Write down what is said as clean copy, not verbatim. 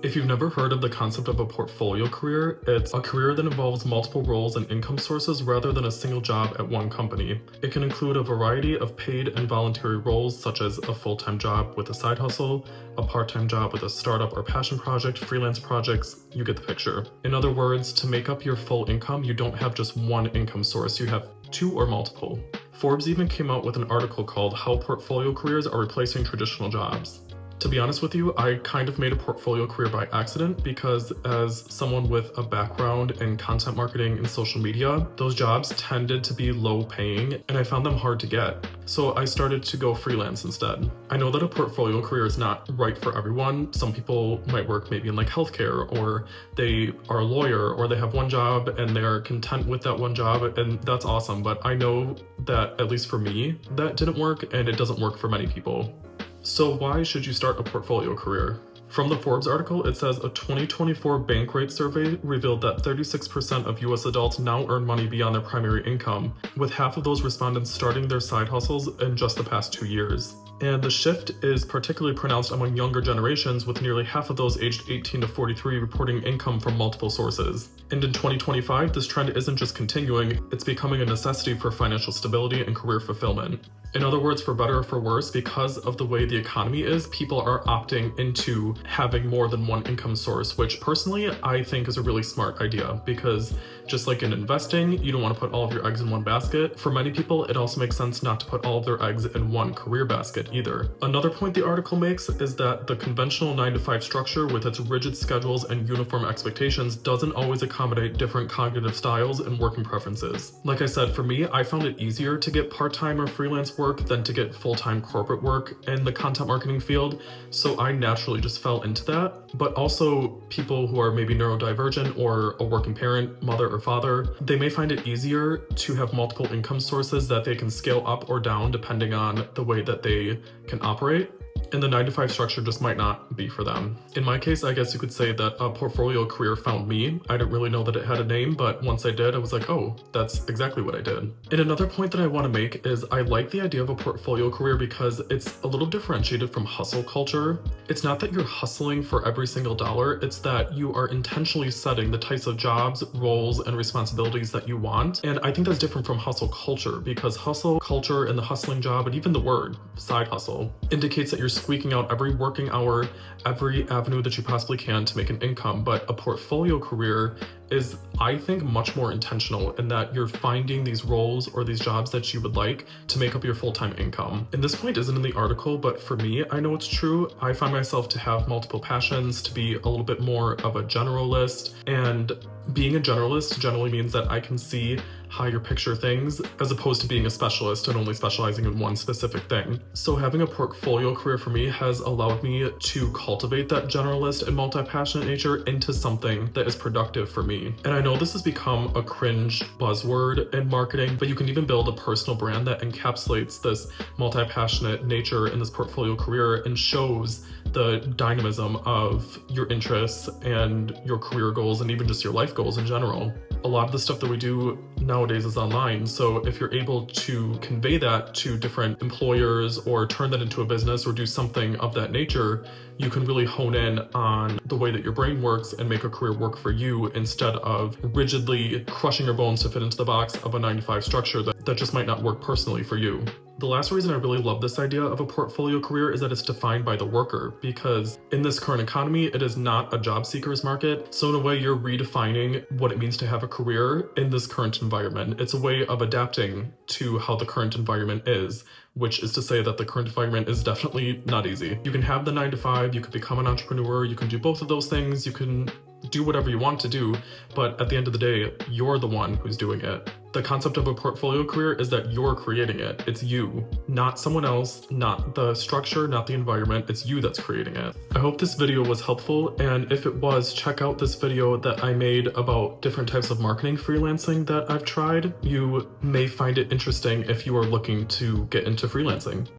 If you've never heard of the concept of a portfolio career, it's a career that involves multiple roles and income sources rather than a single job at one company. It can include a variety of paid and voluntary roles such as a full-time job with a side hustle, a part-time job with a startup or passion project, freelance projects, you get the picture. In other words, to make up your full income, you don't have just one income source, you have two or multiple. Forbes even came out with an article called How Portfolio Careers Are Replacing Traditional Jobs. To be honest with you, I kind of made a portfolio career by accident because as someone with a background in content marketing and social media, those jobs tended to be low paying and I found them hard to get. So I started to go freelance instead. I know that a portfolio career is not right for everyone. Some people might work maybe in like healthcare, or they are a lawyer, or they have one job and they're content with that one job, and that's awesome. But I know that at least for me, that didn't work and it doesn't work for many people. So why should you start a portfolio career? From the Forbes article, it says a 2024 Bankrate survey revealed that 36% of US adults now earn money beyond their primary income, with half of those respondents starting their side hustles in just the past 2 years. And the shift is particularly pronounced among younger generations, with nearly half of those aged 18 to 43 reporting income from multiple sources. And in 2025, this trend isn't just continuing, it's becoming a necessity for financial stability and career fulfillment. In other words, for better or for worse, because of the way the economy is, people are opting into having more than one income source, which personally I think is a really smart idea, because just like in investing, you don't want to put all of your eggs in one basket. For many people, it also makes sense not to put all of their eggs in one career basket either. Another point the article makes is that the conventional 9-to-5 structure with its rigid schedules and uniform expectations doesn't always accommodate different cognitive styles and working preferences. Like I said, for me, I found it easier to get part-time or freelance work than to get full-time corporate work in the content marketing field, so I naturally just fell into that. But also people who are maybe neurodivergent or a working parent, mother or father, they may find it easier to have multiple income sources that they can scale up or down depending on the way that they can operate. And the 9-to-5 structure just might not be for them. In my case, I guess you could say that a portfolio career found me. I didn't really know that it had a name, but once I did, I was like, oh, that's exactly what I did. And another point that I want to make is I like the idea of a portfolio career because it's a little differentiated from hustle culture. It's not that you're hustling for every single dollar, it's that you are intentionally setting the types of jobs, roles, and responsibilities that you want. And I think that's different from hustle culture, because hustle culture and the hustling job, and even the word side hustle, indicates that you're squeaking out every working hour, every avenue that you possibly can to make an income. But a portfolio career is, I think, much more intentional in that you're finding these roles or these jobs that you would like to make up your full-time income. And this point isn't in the article, but for me, I know it's true. I find myself to have multiple passions, to be a little bit more of a generalist, and being a generalist generally means that I can see higher picture things as opposed to being a specialist and only specializing in one specific thing. So having a portfolio career for me has allowed me to cultivate that generalist and multi-passionate nature into something that is productive for me. And I know this has become a cringe buzzword in marketing, but you can even build a personal brand that encapsulates this multi-passionate nature in this portfolio career and shows the dynamism of your interests and your career goals and even just your life goals in general. A lot of the stuff that we do nowadays is online, so if you're able to convey that to different employers or turn that into a business or do something of that nature, you can really hone in on the way that your brain works and make a career work for you instead of rigidly crushing your bones to fit into the box of a 9-to-5 structure that just might not work personally for you. The last reason I really love this idea of a portfolio career is that it's defined by the worker, because in this current economy, it is not a job seeker's market. So in a way, you're redefining what it means to have a career in this current environment. It's a way of adapting to how the current environment is, which is to say that the current environment is definitely not easy. You can have the 9-to-5, you can become an entrepreneur, you can do both of those things, you can do whatever you want to do, but at the end of the day, you're the one who's doing it. The concept of a portfolio career is that you're creating it. It's you, not someone else, not the structure, not the environment. It's you that's creating it. I hope this video was helpful, and if it was, check out this video that I made about different types of marketing freelancing that I've tried. You may find it interesting if you are looking to get into freelancing.